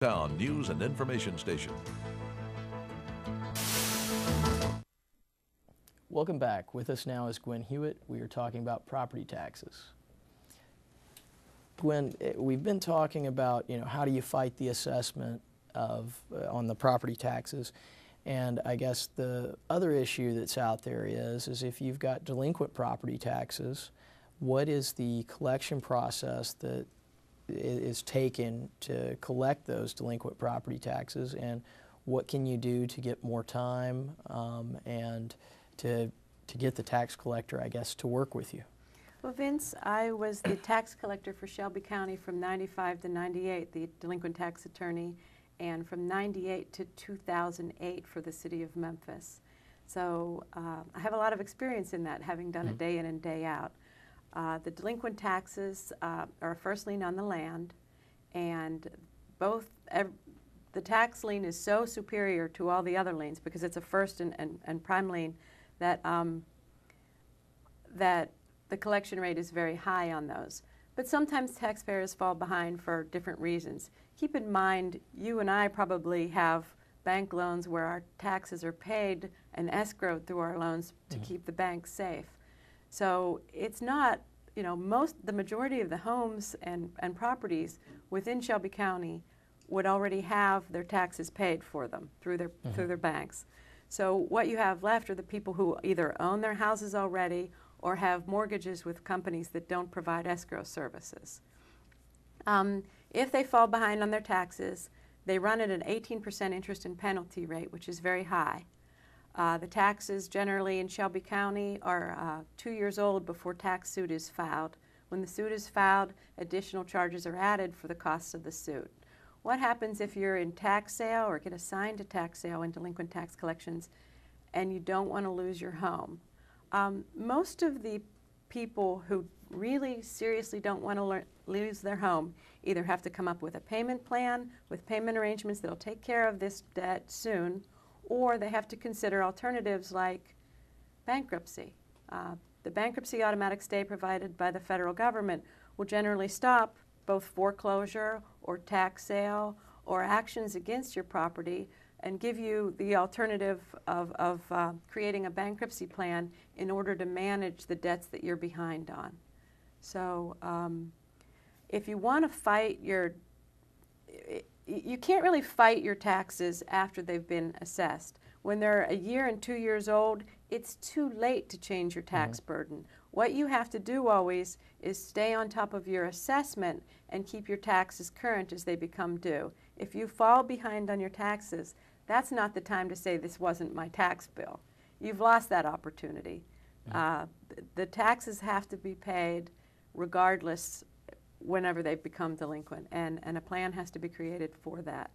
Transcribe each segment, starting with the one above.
Town News and Information Station. Welcome back. With us now is Gwen Hewitt. We are talking about property taxes. Gwen, we've been talking about, how do you fight the assessment of on the property taxes, and I guess the other issue that's out there is if you've got delinquent property taxes, what is the collection process that is taken to collect those delinquent property taxes, and what can you do to get more time and to get the tax collector, I guess, to work with you? Well, Vince, I was the tax collector for Shelby County from '95 to '98, the delinquent tax attorney, and from '98 to 2008 for the city of Memphis. So I have a lot of experience in that, having done it day in and day out. The delinquent taxes are a first lien on the land, and the tax lien is so superior to all the other liens because it's a first and prime lien that that the collection rate is very high on those. But sometimes taxpayers fall behind for different reasons. Keep in mind, you and I probably have bank loans where our taxes are paid and escrowed through our loans to keep the bank safe. So it's not, the majority of the homes and properties within Shelby County would already have their taxes paid for them through their banks. So what you have left are the people who either own their houses already or have mortgages with companies that don't provide escrow services. If they fall behind on their taxes, they run at an 18% interest and penalty rate, which is very high. The taxes generally in Shelby County are 2 years old before tax suit is filed. When the suit is filed, additional charges are added for the costs of the suit. What happens if you're in tax sale or get assigned to tax sale in delinquent tax collections and you don't want to lose your home? Most of the people who really seriously don't want to lose their home either have to come up with a payment plan with payment arrangements that will take care of this debt soon, or they have to consider alternatives like bankruptcy. The bankruptcy automatic stay provided by the federal government will generally stop both foreclosure or tax sale or actions against your property and give you the alternative of creating a bankruptcy plan in order to manage the debts that you're behind on. So if you want to fight you can't really fight your taxes after they've been assessed. When they're 1 year and 2 years old, it's too late to change your tax burden. What you have to do always is stay on top of your assessment and keep your taxes current as they become due. If you fall behind on your taxes, that's not the time to say this wasn't my tax bill. You've lost that opportunity. The taxes have to be paid regardless whenever they've become delinquent, and a plan has to be created for that.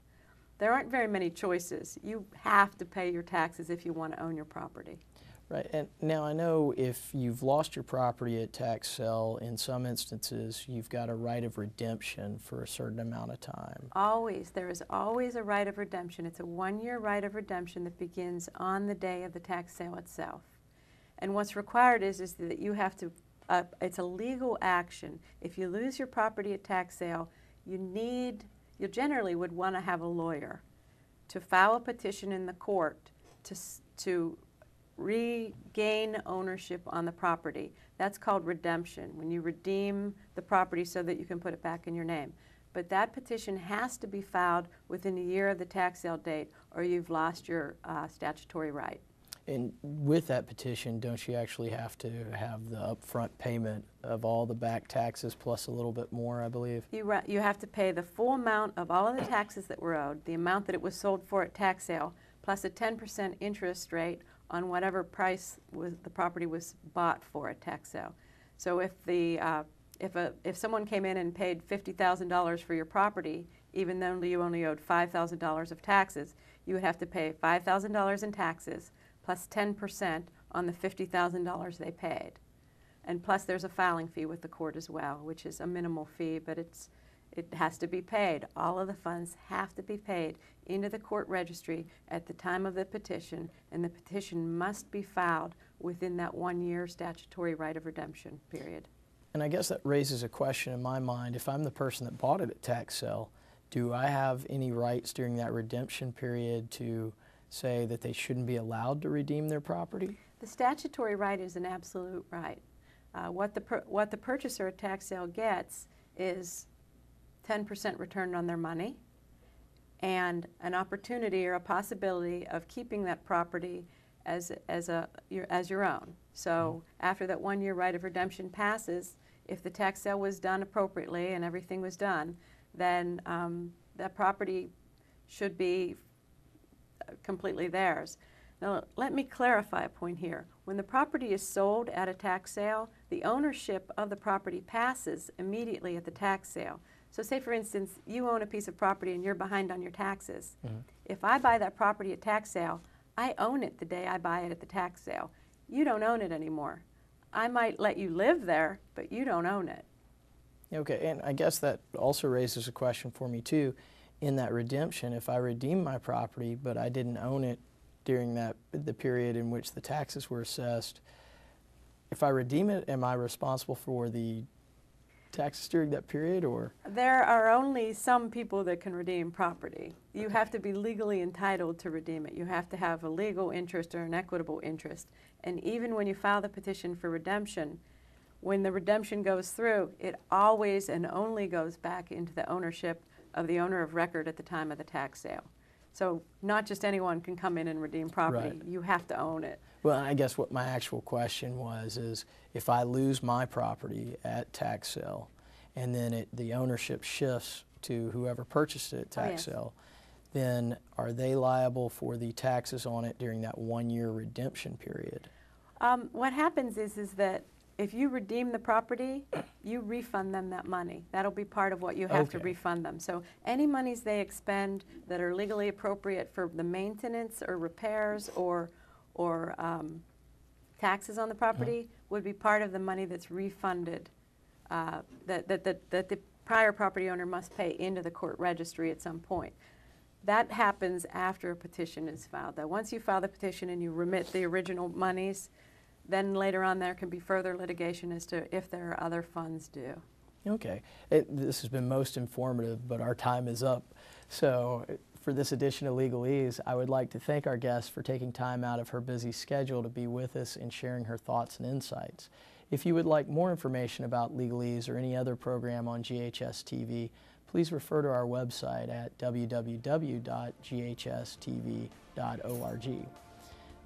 There aren't very many choices. You have to pay your taxes if you want to own your property. Right, and now I know if you've lost your property at tax sale, in some instances you've got a right of redemption for a certain amount of time. Always. There is always a right of redemption. It's a 1-year right of redemption that begins on the day of the tax sale itself. And what's required is that you have to, it's a legal action. If you lose your property at tax sale, you generally would want to have a lawyer to file a petition in the court to regain ownership on the property. That's called redemption, when you redeem the property so that you can put it back in your name. But that petition has to be filed within 1 year of the tax sale date, or you've lost your statutory right. And with that petition, don't you actually have to have the upfront payment of all the back taxes plus a little bit more, I believe? You have to pay the full amount of all of the taxes that were owed, the amount that it was sold for at tax sale, plus a 10% interest rate on whatever price the property was bought for at tax sale. So if someone came in and paid $50,000 for your property, even though you only owed $5,000 of taxes, you would have to pay $5,000 in taxes plus 10% on the $50,000 they paid. And plus there's a filing fee with the court as well, which is a minimal fee, but it has to be paid. All of the funds have to be paid into the court registry at the time of the petition, and the petition must be filed within that 1-year statutory right of redemption period. And I guess that raises a question in my mind. If I'm the person that bought it at tax sale, do I have any rights during that redemption period to say that they shouldn't be allowed to redeem their property? The statutory right is an absolute right. What the purchaser at tax sale gets is 10% return on their money and an opportunity or a possibility of keeping that property as your own. So after that 1 year right of redemption passes, if the tax sale was done appropriately and everything was done, then that property should be completely theirs. Now, let me clarify a point here. When the property is sold at a tax sale, the ownership of the property passes immediately at the tax sale. So say, for instance, you own a piece of property and you're behind on your taxes. If I buy that property at tax sale, I own it the day I buy it at the tax sale. You don't own it anymore. I might let you live there, but you don't own it. Okay, and I guess that also raises a question for me too. In that redemption, if I redeem my property but I didn't own it during the period in which the taxes were assessed, if I redeem it, am I responsible for the taxes during that period, or? There are only some people that can redeem property. You have to be legally entitled to redeem it. You have to have a legal interest or an equitable interest. And even when you file the petition for redemption, when the redemption goes through, it always and only goes back into the ownership of the owner of record at the time of the tax sale. So not just anyone can come in and redeem property. Right. You have to own it. Well, I guess what my actual question was is, if I lose my property at tax sale and then the ownership shifts to whoever purchased it at tax sale, then are they liable for the taxes on it during that 1 year redemption period? What happens is that if you redeem the property, you refund them that money. That'll be part of what you have to refund them. So any monies they expend that are legally appropriate for the maintenance or repairs or taxes on the property would be part of the money that's refunded that the prior property owner must pay into the court registry at some point. That happens after a petition is filed. That once you file the petition and you remit the original monies, then later on there can be further litigation as to if there are other funds due. Okay. This has been most informative, but our time is up. So for this edition of Legalese, I would like to thank our guest for taking time out of her busy schedule to be with us and sharing her thoughts and insights. If you would like more information about Legalese or any other program on GHS TV, please refer to our website at www.ghstv.org.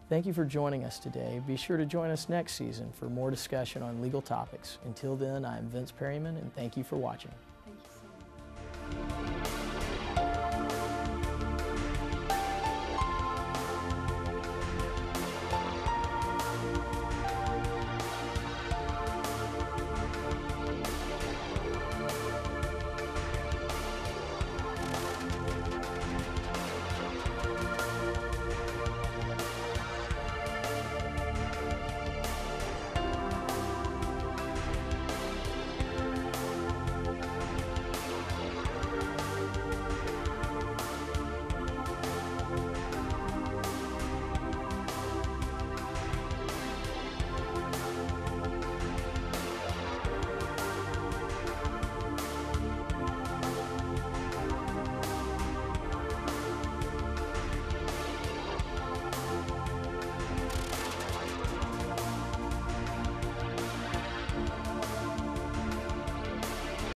Thank you for joining us today. Be sure to join us next season for more discussion on legal topics. Until then, I am Vince Perryman, and thank you for watching.